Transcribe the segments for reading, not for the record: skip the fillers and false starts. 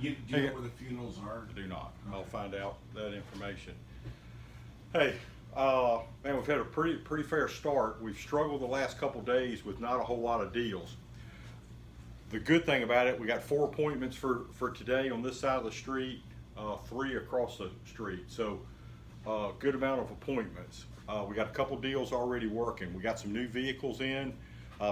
Do you know where the funerals are? I do not. I'll find out that information. Hey, man, we've had a pretty fair start. We've struggled the last couple days with not a whole lot of deals. The good thing about it, we got 4 appointments for today on this side of the street, 3 across the street. So, good amount of appointments. We got a couple deals already working. We got some new vehicles in.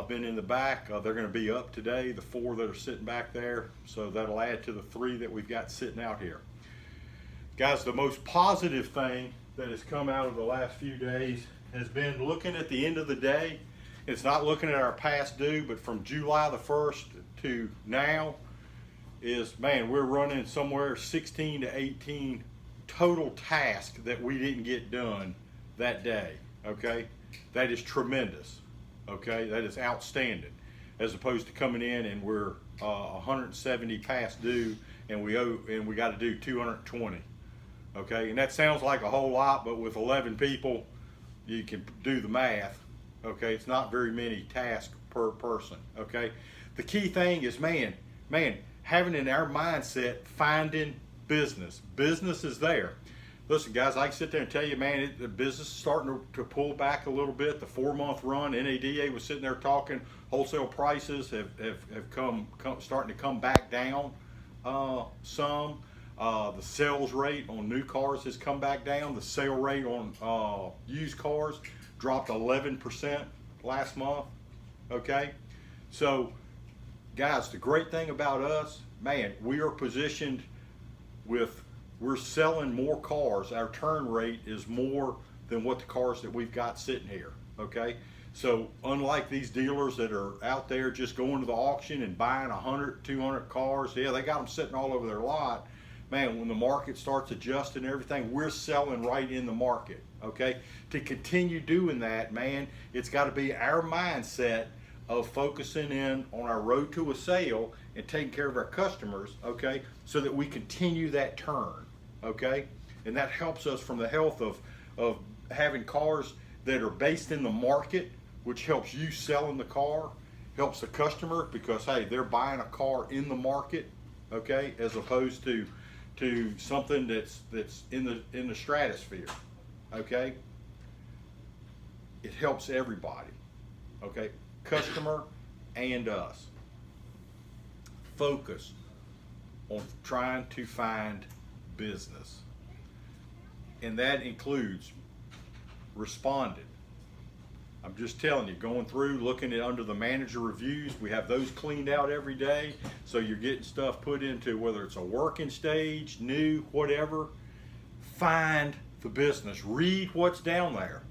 Been in the back. They're going to be up today, the 4 that are sitting back there. So that'll add to the 3 that we've got sitting out here. Guys, the most positive thing that has come out of the last few days has been looking at the end of the day. It's not looking at our past due, but from July the 1st to now is, man, we're running somewhere 16 to 18 total tasks that we didn't get done that day, okay? That is tremendous, okay? That is outstanding, as opposed to coming in and we're 170 past due and we got to do 220, okay? And that sounds like a whole lot, but with 11 people, you can do the math, okay? It's not very many tasks per person, okay? The key thing is, man, having in our mindset, finding business. Business is there. Listen, guys, I can sit there and tell you, man, the business is starting to pull back a little bit. The 4-month run, NADA was sitting there talking, wholesale prices have come starting to come back down some. The sales rate on new cars has come back down. The sale rate on used cars dropped 11% last month, okay? So, guys, the great thing about us, man, we are positioned we're selling more cars. Our turn rate is more than what the cars that we've got sitting here, okay? So unlike these dealers that are out there just going to the auction and buying 100, 200 cars, yeah, they got them sitting all over their lot. Man, when the market starts adjusting everything, we're selling right in the market, okay? To continue doing that, man, it's got to be our mindset of focusing in on our road to a sale and taking care of our customers, okay, so that we continue that turn, okay? And that helps us from the health of having cars that are based in the market, which helps you selling the car, helps the customer because, hey, they're buying a car in the market, okay, as opposed to something that's in the stratosphere, okay? It helps everybody, okay? Customer and us. Focus on trying to find business. And that includes responding. I'm just telling you, going through, looking at under the manager reviews, we have those cleaned out every day. So you're getting stuff put into, whether it's a working stage, new, whatever. Find the business. Read what's down there.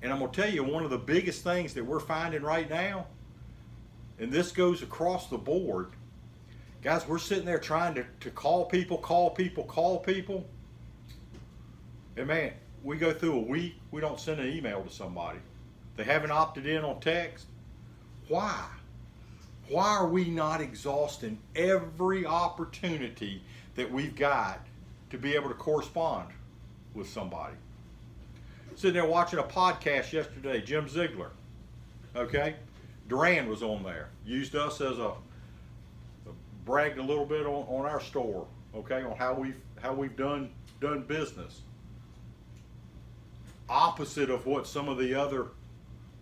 And I'm going to tell you, one of the biggest things that we're finding right now, and this goes across the board, guys, we're sitting there trying to call people. And man, we go through a week, we don't send an email to somebody. They haven't opted in on text. Why? Why are we not exhausting every opportunity that we've got to be able to correspond with somebody? Sitting there watching a podcast yesterday, Jim Ziegler, okay? Duran was on there, used us as bragged a little bit on our store, okay, on how we've done business. Opposite of what some of the other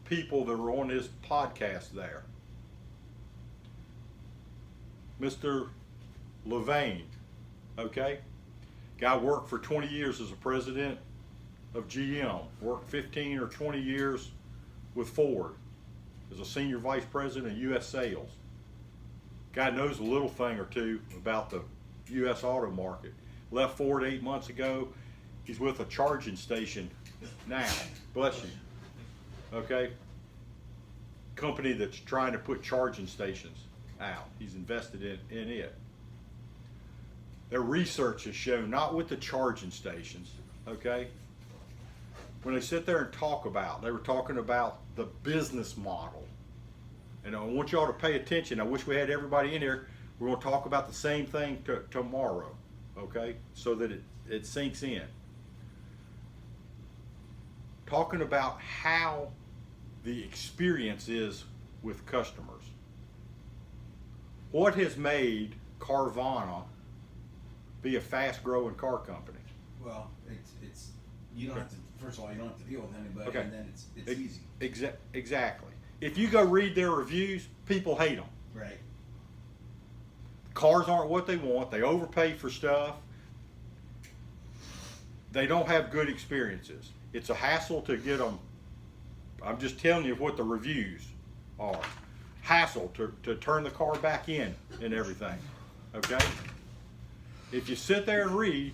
people that were on his podcast there. Mr. Levain, okay? Guy worked for 20 years as a president of GM, worked 15 or 20 years with Ford as a senior vice president of U.S. sales. Guy knows a little thing or two about the U.S. auto market. Left Ford 8 months ago. He's with a charging station now. Bless you. Okay? Company that's trying to put charging stations out. He's invested in it. Their research has shown, not with the charging stations, okay? When they sit there and talk about, they were talking about the business model. And I want y'all to pay attention. I wish we had everybody in here. We're going to talk about the same thing tomorrow, okay? So that it sinks in. Talking about how the experience is with customers. What has made Carvana be a fast-growing car company. Well, it's, you don't have to, first of all, you don't have to deal with anybody, Okay. and then it's easy. Exactly. If you go read their reviews, people hate them. Right. Cars aren't what they want. They overpay for stuff. They don't have good experiences. It's a hassle to get them. I'm just telling you what the reviews are. Hassle to turn the car back in and everything. Okay? If you sit there and read,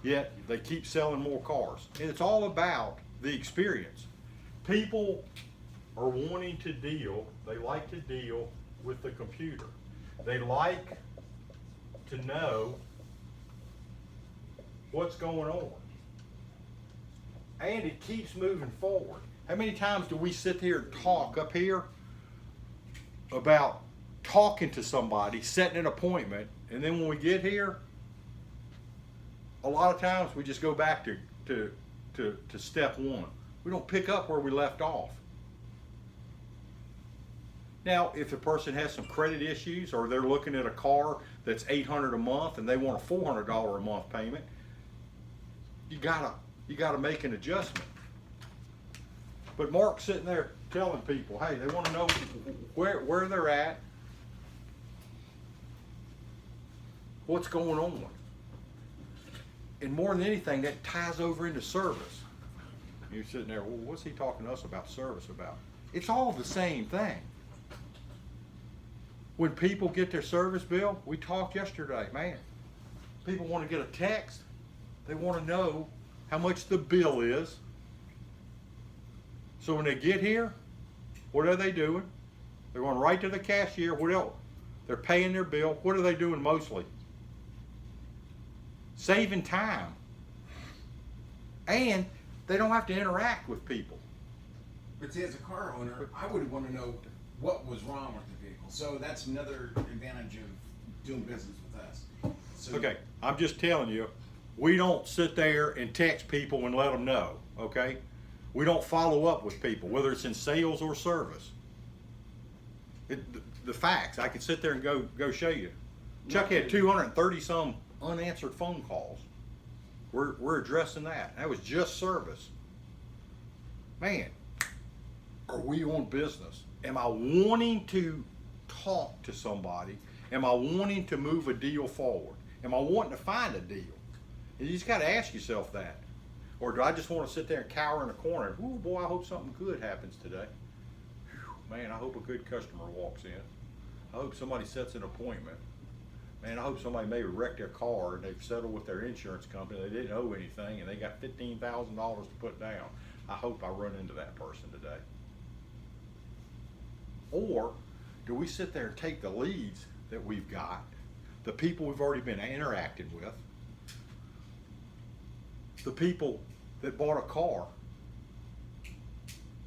yet they keep selling more cars. And it's all about the experience. People are wanting to deal, they like to deal with the computer. They like to know what's going on. And it keeps moving forward. How many times do we sit here and talk up here about talking to somebody, setting an appointment, and then when we get here, a lot of times we just go back to step one. We don't pick up where we left off. Now, if the person has some credit issues or they're looking at a car that's $800 a month and they want a $400 a month payment, you gotta make an adjustment. But Mark's sitting there telling people, hey, they want to know where they're at, what's going on. And more than anything, that ties over into service. You're sitting there, well, what's he talking to us about service about? It's all the same thing. When people get their service bill, we talked yesterday, man, people want to get a text. They want to know how much the bill is. So when they get here, what are they doing? They're going right to the cashier. What else? They're paying their bill. What are they doing mostly? Saving time. And they don't have to interact with people. But see, as a car owner, I would want to know what was wrong with the vehicle. So that's another advantage of doing business with us. So, Okay, I'm just telling you, we don't sit there and text people and let them know, okay? We don't follow up with people, whether it's in sales or service. The facts, I could sit there and go show you. Chuck had 230 some unanswered phone calls. We're addressing that. That was just service. Man, are we on business? Am I wanting to talk to somebody? Am I wanting to move a deal forward? Am I wanting to find a deal? And you just got to ask yourself that. Or do I just want to sit there and cower in a corner? Ooh, boy, I hope something good happens today. Whew, man, I hope a good customer walks in. I hope somebody sets an appointment. Man, I hope somebody maybe wrecked their car and they've settled with their insurance company. They didn't owe anything and they got $15,000 to put down. I hope I run into that person today. Or do we sit there and take the leads that we've got, the people we've already been interacting with, the people that bought a car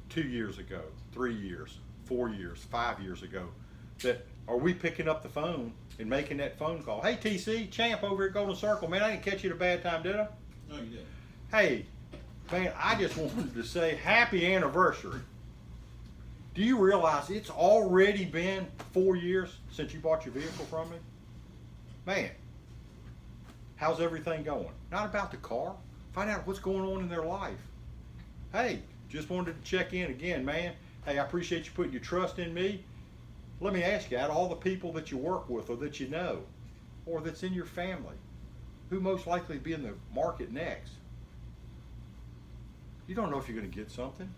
2 years ago, 3 years, 4 years, 5 years ago, that are we picking up the phone and making that phone call? Hey, TC, Champ over at Golden Circle, man, I didn't catch you at a bad time, did I? No, you did. Hey, man, I just wanted to say happy anniversary. Do you realize it's already been 4 years since you bought your vehicle from me? Man, how's everything going? Not about the car. Find out what's going on in their life. Hey, just wanted to check in again, man. Hey, I appreciate you putting your trust in me. Let me ask you, out of all the people that you work with or that you know, or that's in your family, who most likely be in the market next? You don't know if you're going to get something.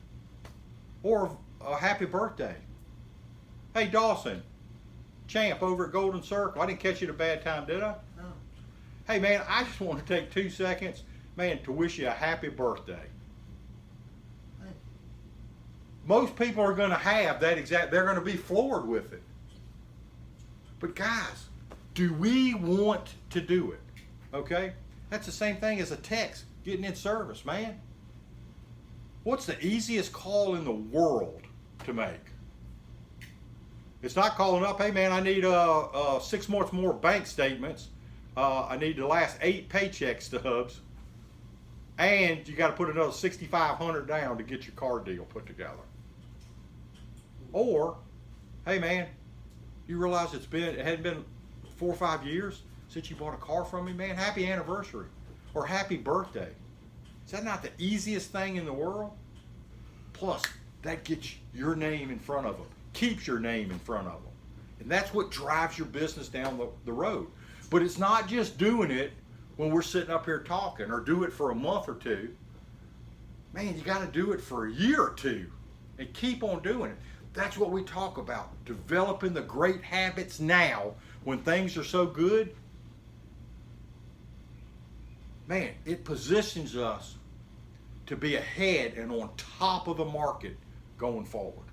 Or a happy birthday. Hey, Dawson, Champ over at Golden Circle. I didn't catch you at a bad time, did I? No. Hey, man, I just want to take 2 seconds, man, to wish you a happy birthday. Most people are going to have that they're going to be floored with it. But guys, do we want to do it? Okay? That's the same thing as a text, getting in service, man. What's the easiest call in the world to make? It's not calling up, hey man, I need 6 months more bank statements. I need the last 8 paycheck stubs. And you got to put another $6,500 down to get your car deal put together. Or, hey man, you realize it hadn't been 4 or 5 years. since you bought a car from me, man, happy anniversary or happy birthday. Is that not the easiest thing in the world? Plus, that gets your name in front of them, keeps your name in front of them. And that's what drives your business down the road. But it's not just doing it when we're sitting up here talking, or do it for a month or two. Man, you got to do it for a year or two and keep on doing it. That's what we talk about, developing the great habits now when things are so good. Man, it positions us to be ahead and on top of the market going forward.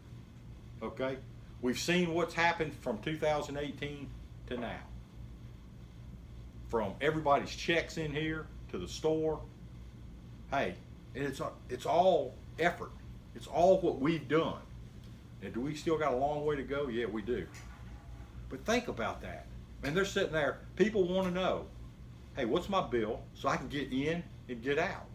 Okay? We've seen what's happened from 2018 to now. From everybody's checks in here to the store. Hey, it's all effort. It's all what we've done. And do we still got a long way to go? Yeah, we do. But think about that. Man, they're sitting there. People want to know, hey, what's my bill so I can get in and get out?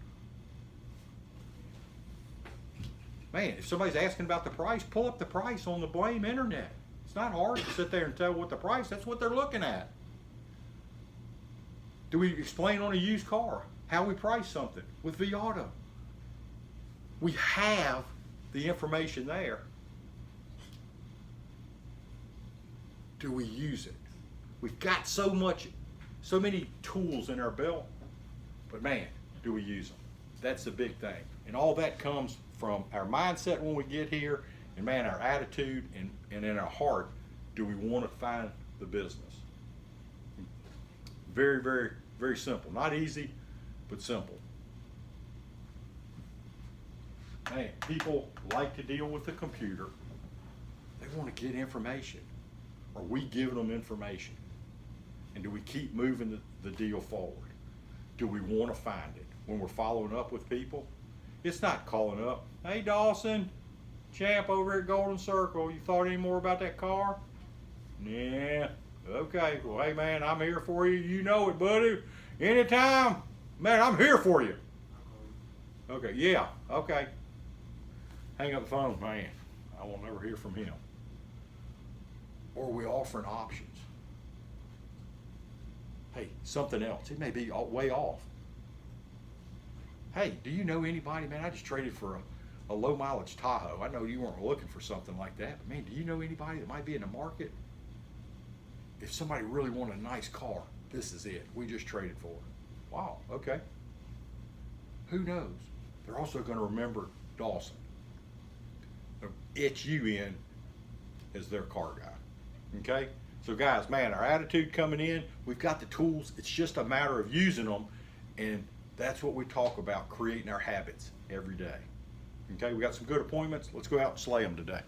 Man, if somebody's asking about the price, pull up the price on the blame internet. It's not hard to sit there and tell what the price, that's what they're looking at. Do we explain on a used car how we price something with vAuto? We have the information there. Do we use it? We've got so many tools in our belt, but man, do we use them? That's the big thing. And all that comes from our mindset when we get here, and man, our attitude and in our heart, do we want to find the business? Very, very, very simple. Not easy, but simple. Man, people like to deal with the computer. They want to get information. Are we giving them information? And do we keep moving the deal forward? Do we want to find it? When we're following up with people, it's not calling up, hey Dawson, champ over at Golden Circle, you thought any more about that car? Yeah, okay, well hey man, I'm here for you, you know it buddy. Anytime, man, I'm here for you. Okay, yeah, okay. Hang up the phone, man, I will never hear from him. Or are we offering options? Hey, something else, it may be way off. Hey, do you know anybody, man, I just traded for a low mileage Tahoe. I know you weren't looking for something like that, but man, do you know anybody that might be in the market? If somebody really wanted a nice car, this is it. We just traded for it. Wow, okay. Who knows? They're also going to remember Dawson. They'll itch you in as their car guy. Okay? So guys, man, our attitude coming in, we've got the tools. It's just a matter of using them, and that's what we talk about, creating our habits every day. Okay, we got some good appointments. Let's go out and slay them today.